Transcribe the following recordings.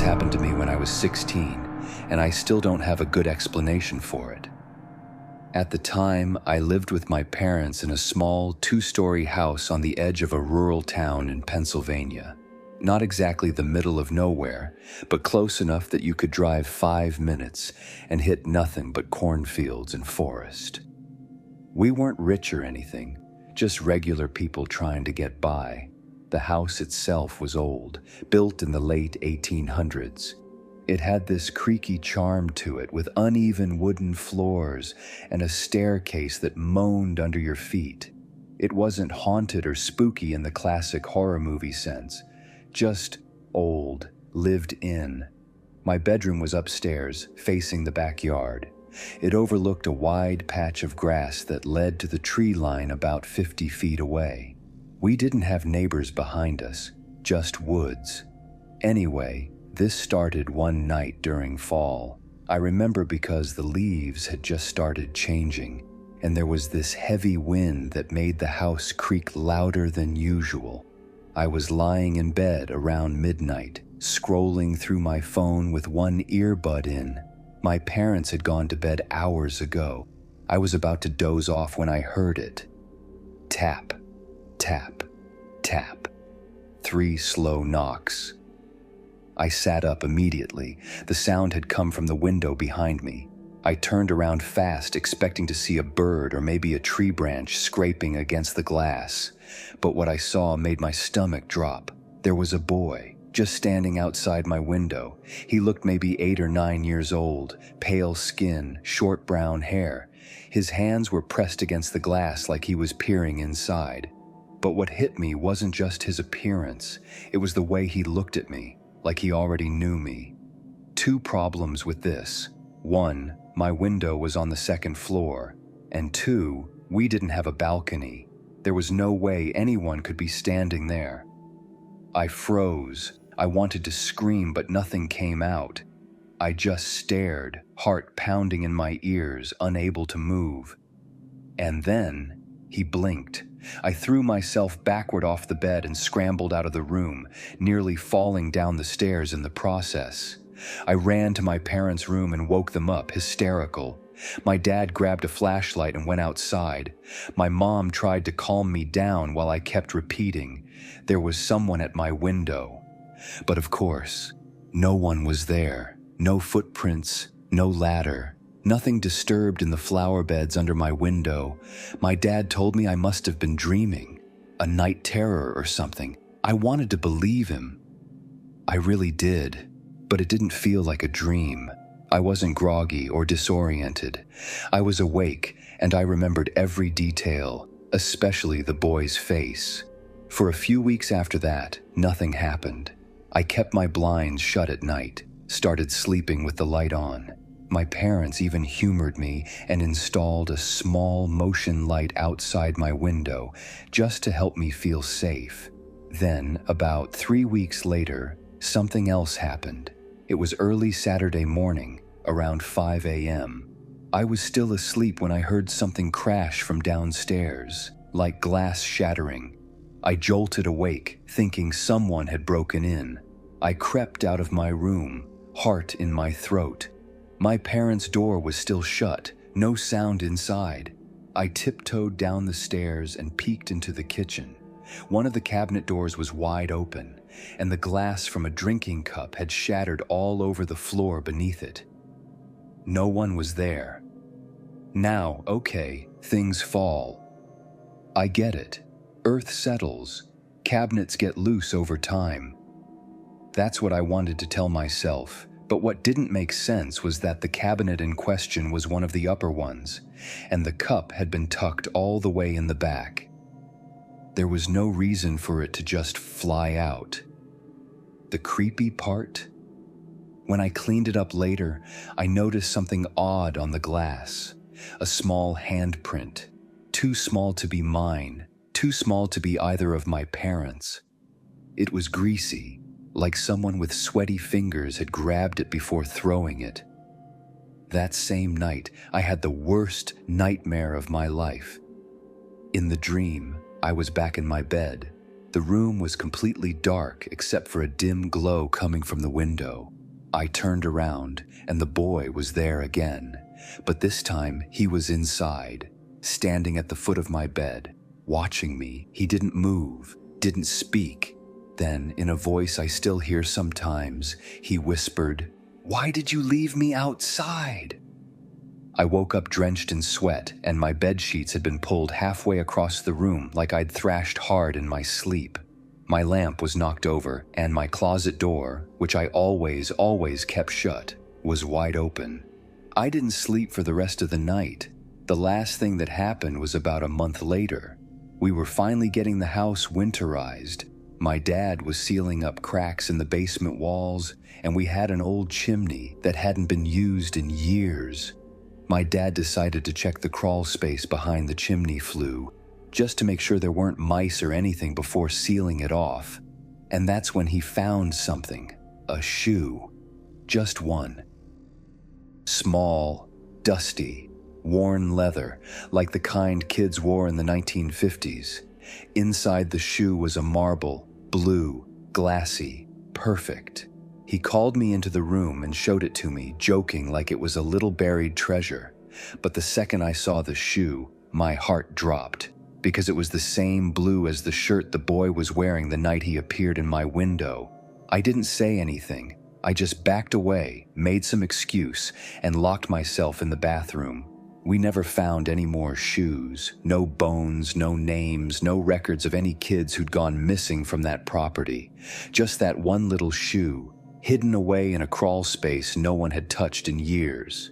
This happened to me when I was 16, and I still don't have a good explanation for it. At the time, I lived with my parents in a small 2-story house on the edge of a rural town in Pennsylvania. Not exactly the middle of nowhere, but close enough that you could drive 5 minutes and hit nothing but cornfields and forest. We weren't rich or anything, just regular people trying to get by. The house itself was old, built in the late 1800s. It had this creaky charm to it with uneven wooden floors and a staircase that moaned under your feet. It wasn't haunted or spooky in the classic horror movie sense, just old, lived in. My bedroom was upstairs, facing the backyard. It overlooked a wide patch of grass that led to the tree line about 50 feet away. We didn't have neighbors behind us, just woods. Anyway, this started one night during fall. I remember because the leaves had just started changing, and there was this heavy wind that made the house creak louder than usual. I was lying in bed around midnight, scrolling through my phone with one earbud in. My parents had gone to bed hours ago. I was about to doze off when I heard it. Tap, tap, tap. 3 slow knocks. I sat up immediately. The sound had come from the window behind me. I turned around fast, expecting to see a bird or maybe a tree branch scraping against the glass. But what I saw made my stomach drop. There was a boy, just standing outside my window. He looked maybe 8 or 9 years old, pale skin, short brown hair. His hands were pressed against the glass like he was peering inside. But what hit me wasn't just his appearance. It was the way he looked at me, like he already knew me. 2 problems with this. 1, my window was on the 2nd floor, and 2, we didn't have a balcony. There was no way anyone could be standing there. I froze. I wanted to scream, but nothing came out. I just stared, heart pounding in my ears, unable to move. And then, he blinked. I threw myself backward off the bed and scrambled out of the room, nearly falling down the stairs in the process. I ran to my parents' room and woke them up, hysterical. My dad grabbed a flashlight and went outside. My mom tried to calm me down while I kept repeating, "There was someone at my window." But of course, no one was there. No footprints, no ladder. Nothing disturbed in the flower beds under my window. My dad told me I must have been dreaming, a night terror or something. I wanted to believe him. I really did, but it didn't feel like a dream. I wasn't groggy or disoriented. I was awake, and I remembered every detail, especially the boy's face. For a few weeks after that, nothing happened. I kept my blinds shut at night, started sleeping with the light on. My parents even humored me and installed a small motion light outside my window just to help me feel safe. Then, about 3 weeks later, something else happened. It was early Saturday morning, around 5 a.m. I was still asleep when I heard something crash from downstairs, like glass shattering. I jolted awake, thinking someone had broken in. I crept out of my room, heart in my throat. My parents' door was still shut, no sound inside. I tiptoed down the stairs and peeked into the kitchen. One of the cabinet doors was wide open, and the glass from a drinking cup had shattered all over the floor beneath it. No one was there. Now, okay, things fall. I get it. Earth settles. Cabinets get loose over time. That's what I wanted to tell myself. But what didn't make sense was that the cabinet in question was one of the upper ones, and the cup had been tucked all the way in the back. There was no reason for it to just fly out. The creepy part? When I cleaned it up later, I noticed something odd on the glass. A small handprint. Too small to be mine. Too small to be either of my parents. It was greasy, like someone with sweaty fingers had grabbed it before throwing it. That same night, I had the worst nightmare of my life. In the dream, I was back in my bed. The room was completely dark except for a dim glow coming from the window. I turned around, and the boy was there again, but this time he was inside, standing at the foot of my bed, watching me. He didn't move, didn't speak. Then, in a voice I still hear sometimes, he whispered, "Why did you leave me outside?" I woke up drenched in sweat, and my bed sheets had been pulled halfway across the room like I'd thrashed hard in my sleep. My lamp was knocked over, and my closet door, which I always kept shut, was wide open. I didn't sleep for the rest of the night. The last thing that happened was about a month later. We were finally getting the house winterized. My dad was sealing up cracks in the basement walls, and we had an old chimney that hadn't been used in years. My dad decided to check the crawl space behind the chimney flue, just to make sure there weren't mice or anything before sealing it off. And that's when he found something, a shoe. Just one. Small, dusty, worn leather, like the kind kids wore in the 1950s. Inside the shoe was a marble, blue, glassy, perfect. He called me into the room and showed it to me, joking like it was a little buried treasure. But the second I saw the shoe, my heart dropped, because it was the same blue as the shirt the boy was wearing the night he appeared in my window. I didn't say anything. I just backed away, made some excuse, and locked myself in the bathroom. We never found any more shoes, no bones, no names, no records of any kids who'd gone missing from that property. Just that one little shoe, hidden away in a crawl space no one had touched in years.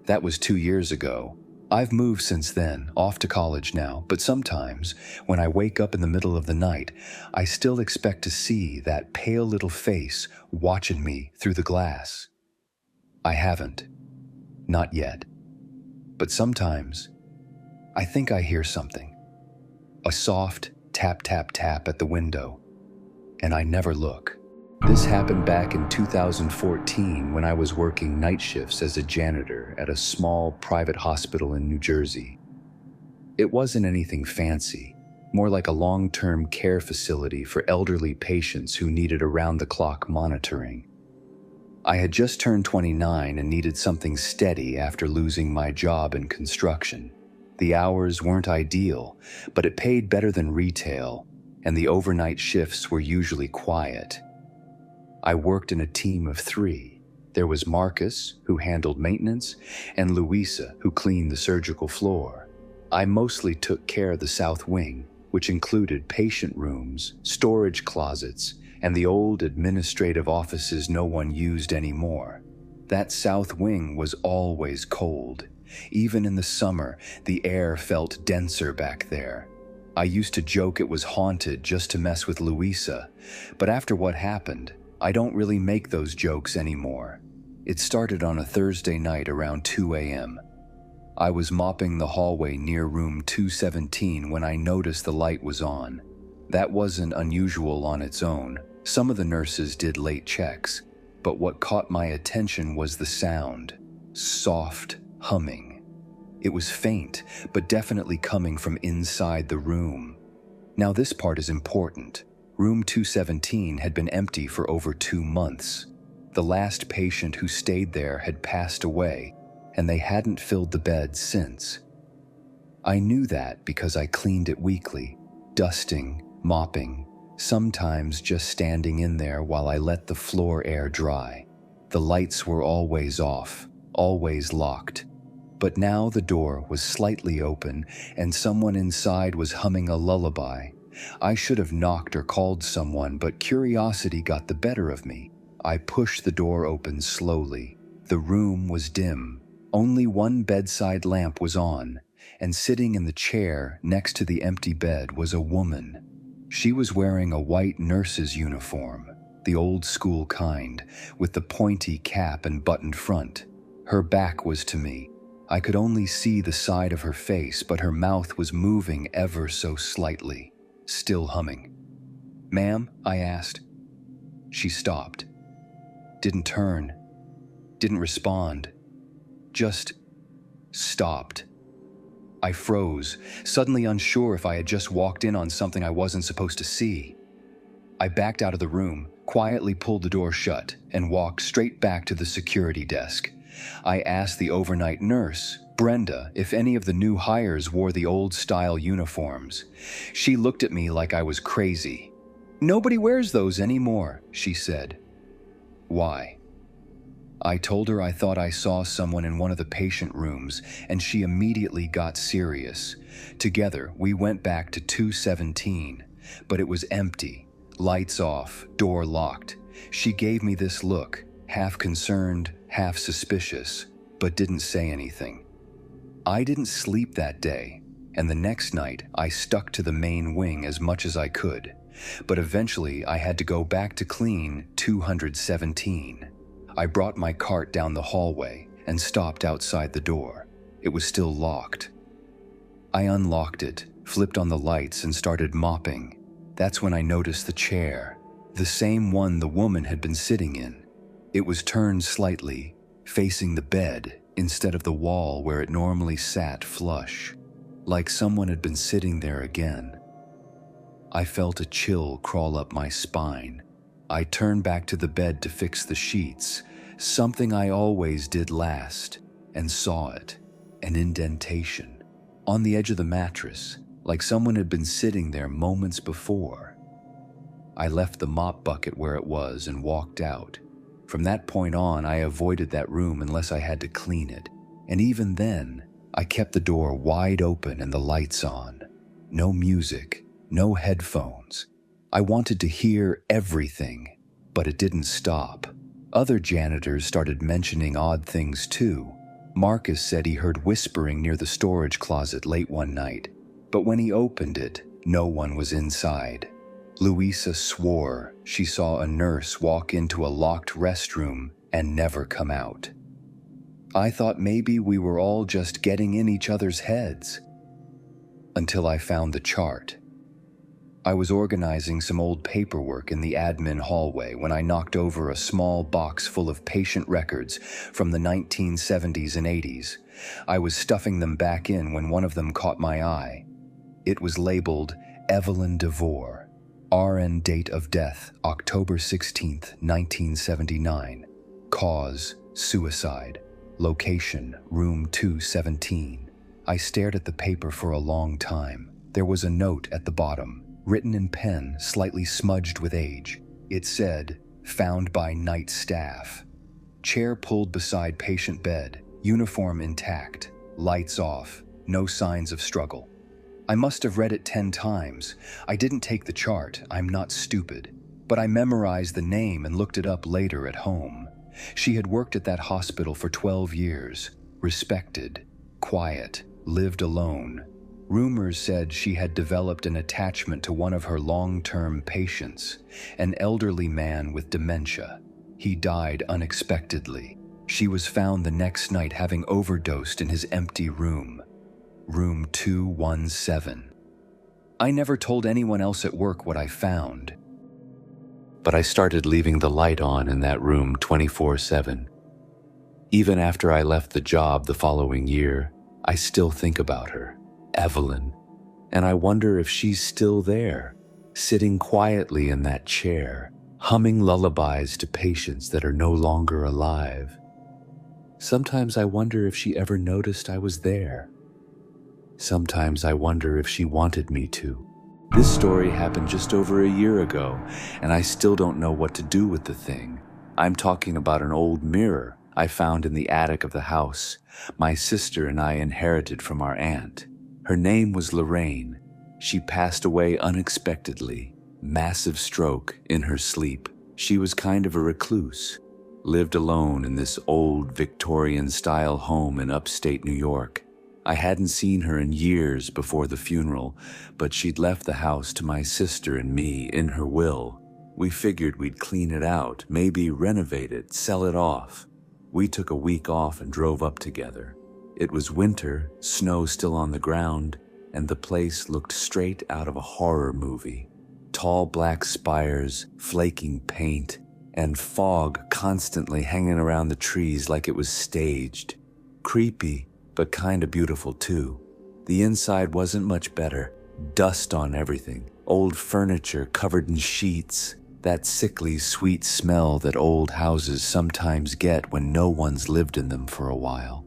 That was 2 years ago. I've moved since then, off to college now, but sometimes, when I wake up in the middle of the night, I still expect to see that pale little face watching me through the glass. I haven't. Not yet. But sometimes, I think I hear something. A soft tap, tap, tap at the window, and I never look. This happened back in 2014 when I was working night shifts as a janitor at a small private hospital in New Jersey. It wasn't anything fancy, more like a long-term care facility for elderly patients who needed around-the-clock monitoring. I had just turned 29 and needed something steady after losing my job in construction. The hours weren't ideal, but it paid better than retail, and the overnight shifts were usually quiet. I worked in a team of 3. There was Marcus, who handled maintenance, and Louisa, who cleaned the surgical floor. I mostly took care of the south wing, which included patient rooms, storage closets, and the old administrative offices no one used anymore. That south wing was always cold. Even in the summer, the air felt denser back there. I used to joke it was haunted just to mess with Louisa, but after what happened, I don't really make those jokes anymore. It started on a Thursday night around 2 a.m. I was mopping the hallway near room 217 when I noticed the light was on. That wasn't unusual on its own. Some of the nurses did late checks, but what caught my attention was the sound. Soft humming. It was faint, but definitely coming from inside the room. Now this part is important. Room 217 had been empty for over 2 months. The last patient who stayed there had passed away, and they hadn't filled the bed since. I knew that because I cleaned it weekly, dusting, mopping, sometimes just standing in there while I let the floor air dry. The lights were always off, always locked. But now the door was slightly open, and someone inside was humming a lullaby. I should have knocked or called someone, but curiosity got the better of me. I pushed the door open slowly. The room was dim. Only one bedside lamp was on, and sitting in the chair next to the empty bed was a woman. She was wearing a white nurse's uniform, the old school kind, with the pointy cap and buttoned front. Her back was to me. I could only see the side of her face, but her mouth was moving ever so slightly. Still humming. "Ma'am?" I asked. She stopped. Didn't turn. Didn't respond. Just stopped. I froze, suddenly unsure if I had just walked in on something I wasn't supposed to see. I backed out of the room, quietly pulled the door shut, and walked straight back to the security desk. I asked the overnight nurse, Brenda, if any of the new hires wore the old-style uniforms. She looked at me like I was crazy. "Nobody wears those anymore," she said. "Why?" I told her I thought I saw someone in one of the patient rooms, and she immediately got serious. Together, we went back to 217, but it was empty. Lights off, door locked. She gave me this look, half concerned, half suspicious, but didn't say anything. I didn't sleep that day, and the next night I stuck to the main wing as much as I could, but eventually I had to go back to clean 217. I brought my cart down the hallway and stopped outside the door. It was still locked. I unlocked it, flipped on the lights, and started mopping. That's when I noticed the chair, the same one the woman had been sitting in. It was turned slightly, facing the bed instead of the wall where it normally sat flush, like someone had been sitting there again. I felt a chill crawl up my spine. I turned back to the bed to fix the sheets, something I always did last, and saw it, an indentation, on the edge of the mattress, like someone had been sitting there moments before. I left the mop bucket where it was and walked out. From that point on, I avoided that room unless I had to clean it, and even then, I kept the door wide open and the lights on. No music, no headphones. I wanted to hear everything, but it didn't stop. Other janitors started mentioning odd things too. Marcus said he heard whispering near the storage closet late one night, but when he opened it, no one was inside. Louisa swore she saw a nurse walk into a locked restroom and never come out. I thought maybe we were all just getting in each other's heads, until I found the chart. I was organizing some old paperwork in the admin hallway when I knocked over a small box full of patient records from the 1970s and 80s. I was stuffing them back in when one of them caught my eye. It was labeled Evelyn DeVore, RN date of death October 16th, 1979, cause suicide, location room 217. I stared at the paper for a long time. There was a note at the bottom, written in pen, slightly smudged with age. It said, "Found by night staff. Chair pulled beside patient bed, uniform intact, lights off, no signs of struggle." I must have read it 10 times. I didn't take the chart, I'm not stupid. But I memorized the name and looked it up later at home. She had worked at that hospital for 12 years, respected, quiet, lived alone. Rumors said she had developed an attachment to one of her long-term patients, an elderly man with dementia. He died unexpectedly. She was found the next night having overdosed in his empty room. Room 217. I never told anyone else at work what I found, but I started leaving the light on in that room 24/7. Even after I left the job the following year, I still think about her, Evelyn, and I wonder if she's still there, sitting quietly in that chair, humming lullabies to patients that are no longer alive. Sometimes I wonder if she ever noticed I was there. Sometimes I wonder if she wanted me to. This story happened just over a year ago, and I still don't know what to do with the thing. I'm talking about an old mirror I found in the attic of the house my sister and I inherited from our aunt. Her name was Lorraine. She passed away unexpectedly, massive stroke in her sleep. She was kind of a recluse, lived alone in this old Victorian-style home in upstate New York. I hadn't seen her in years before the funeral, but she'd left the house to my sister and me in her will. We figured we'd clean it out, maybe renovate it, sell it off. We took a week off and drove up together. It was winter, snow still on the ground, and the place looked straight out of a horror movie. Tall black spires, flaking paint, and fog constantly hanging around the trees like it was staged. Creepy, but kinda beautiful too. The inside wasn't much better. Dust on everything, old furniture covered in sheets, that sickly sweet smell that old houses sometimes get when no one's lived in them for a while.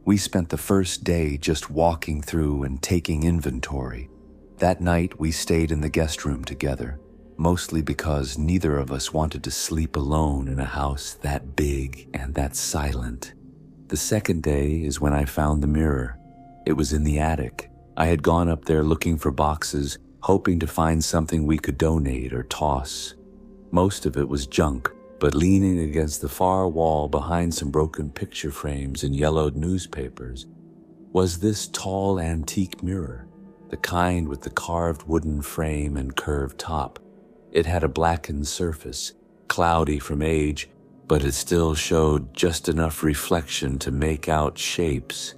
We spent the first day just walking through and taking inventory. That night we stayed in the guest room together, mostly because neither of us wanted to sleep alone in a house that big and that silent. The second day is when I found the mirror. It was in the attic. I had gone up there looking for boxes, hoping to find something we could donate or toss. Most of it was junk, but leaning against the far wall behind some broken picture frames and yellowed newspapers was this tall antique mirror, the kind with the carved wooden frame and curved top. It had a blackened surface, cloudy from age, but it still showed just enough reflection to make out shapes.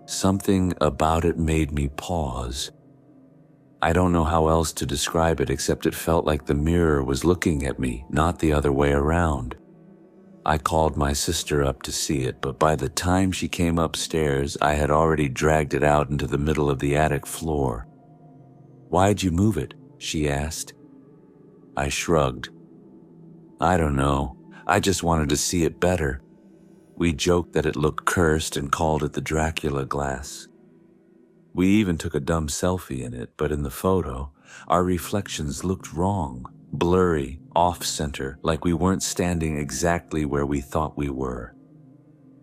Something about it made me pause. I don't know how else to describe it except it felt like the mirror was looking at me, not the other way around. I called my sister up to see it, but by the time she came upstairs, I had already dragged it out into the middle of the attic floor. "Why'd you move it?" she asked. I shrugged. "I don't know. I just wanted to see it better." We joked that it looked cursed and called it the Dracula glass. We even took a dumb selfie in it, but in the photo, our reflections looked wrong, blurry, off-center, like we weren't standing exactly where we thought we were.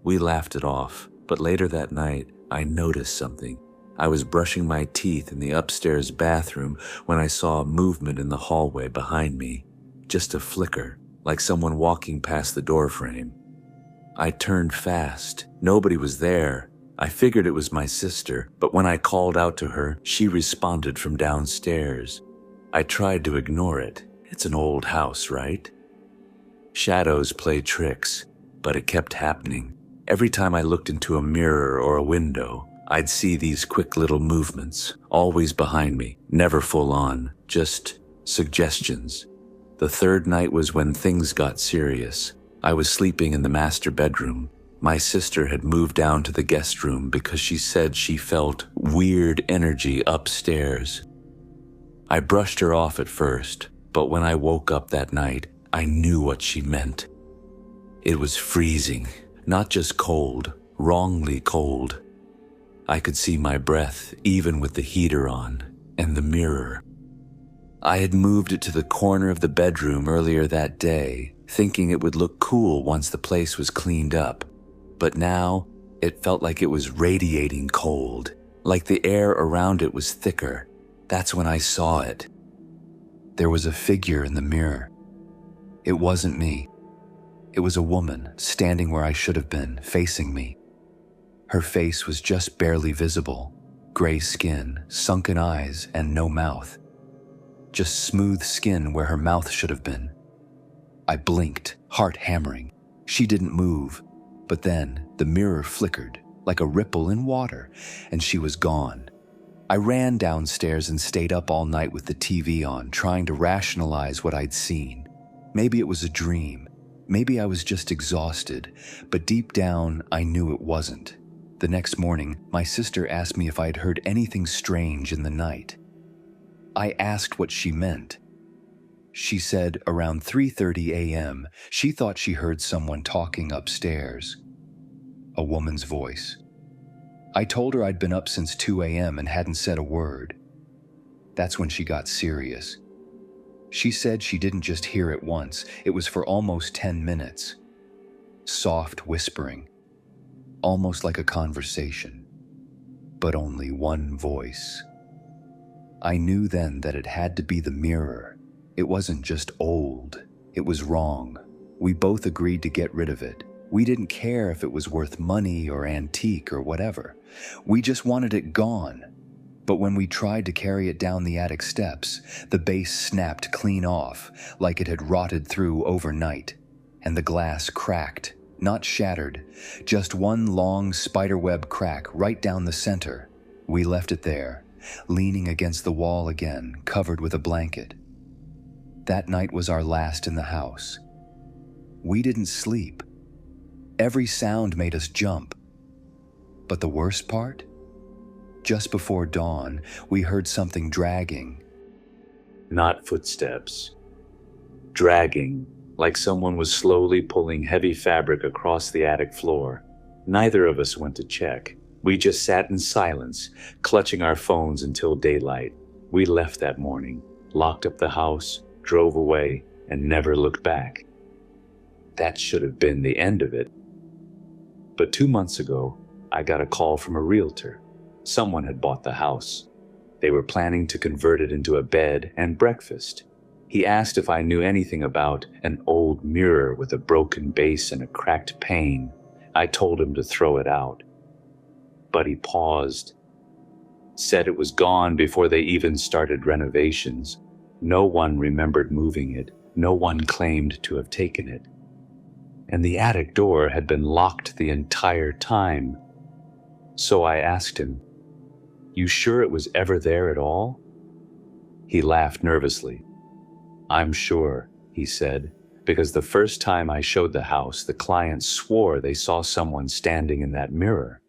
We laughed it off, but later that night, I noticed something. I was brushing my teeth in the upstairs bathroom when I saw a movement in the hallway behind me. Just a flicker, like someone walking past the doorframe. I turned fast. Nobody was there. I figured it was my sister, but when I called out to her, she responded from downstairs. I tried to ignore it. It's an old house, right? Shadows play tricks, but it kept happening. Every time I looked into a mirror or a window, I'd see these quick little movements, always behind me, never full on, just suggestions. The third night was when things got serious. I was sleeping in the master bedroom. My sister had moved down to the guest room because she said she felt weird energy upstairs. I brushed her off at first, but when I woke up that night, I knew what she meant. It was freezing, not just cold, wrongly cold. I could see my breath even with the heater on, and the mirror. I had moved it to the corner of the bedroom earlier that day, thinking it would look cool once the place was cleaned up. But now, it felt like it was radiating cold, like the air around it was thicker. That's when I saw it. There was a figure in the mirror. It wasn't me. It was a woman standing where I should have been, facing me. Her face was just barely visible, gray skin, sunken eyes, and no mouth. Just smooth skin where her mouth should have been. I blinked, heart hammering. She didn't move, but then the mirror flickered like a ripple in water, and she was gone. I ran downstairs and stayed up all night with the TV on, trying to rationalize what I'd seen. Maybe it was a dream. Maybe I was just exhausted, but deep down, I knew it wasn't. The next morning, my sister asked me if I'd heard anything strange in the night. I asked what she meant. She said around 3:30 a.m., she thought she heard someone talking upstairs. A woman's voice. I told her I'd been up since 2 a.m. and hadn't said a word. That's when she got serious. She said she didn't just hear it once, it was for almost 10 minutes. Soft whispering, almost like a conversation, but only one voice. I knew then that it had to be the mirror. It wasn't just old, it was wrong. We both agreed to get rid of it. We didn't care if it was worth money or antique or whatever. We just wanted it gone. But when we tried to carry it down the attic steps, the base snapped clean off, like it had rotted through overnight, and the glass cracked, not shattered, just one long spiderweb crack right down the center. We left it there, leaning against the wall again, covered with a blanket. That night was our last in the house. We didn't sleep. Every sound made us jump. But the worst part? Just before dawn, we heard something dragging. Not footsteps. Dragging, like someone was slowly pulling heavy fabric across the attic floor. Neither of us went to check. We just sat in silence, clutching our phones until daylight. We left that morning, locked up the house, drove away, and never looked back. That should have been the end of it. But 2 months ago, I got a call from a realtor. Someone had bought the house. They were planning to convert it into a bed and breakfast. He asked if I knew anything about an old mirror with a broken base and a cracked pane. I told him to throw it out. But he paused, said it was gone before they even started renovations. No one remembered moving it. No one claimed to have taken it. And the attic door had been locked the entire time. So I asked him, "You sure it was ever there at all?" He laughed nervously. "I'm sure," he said, "because the first time I showed the house, the client swore they saw someone standing in that mirror."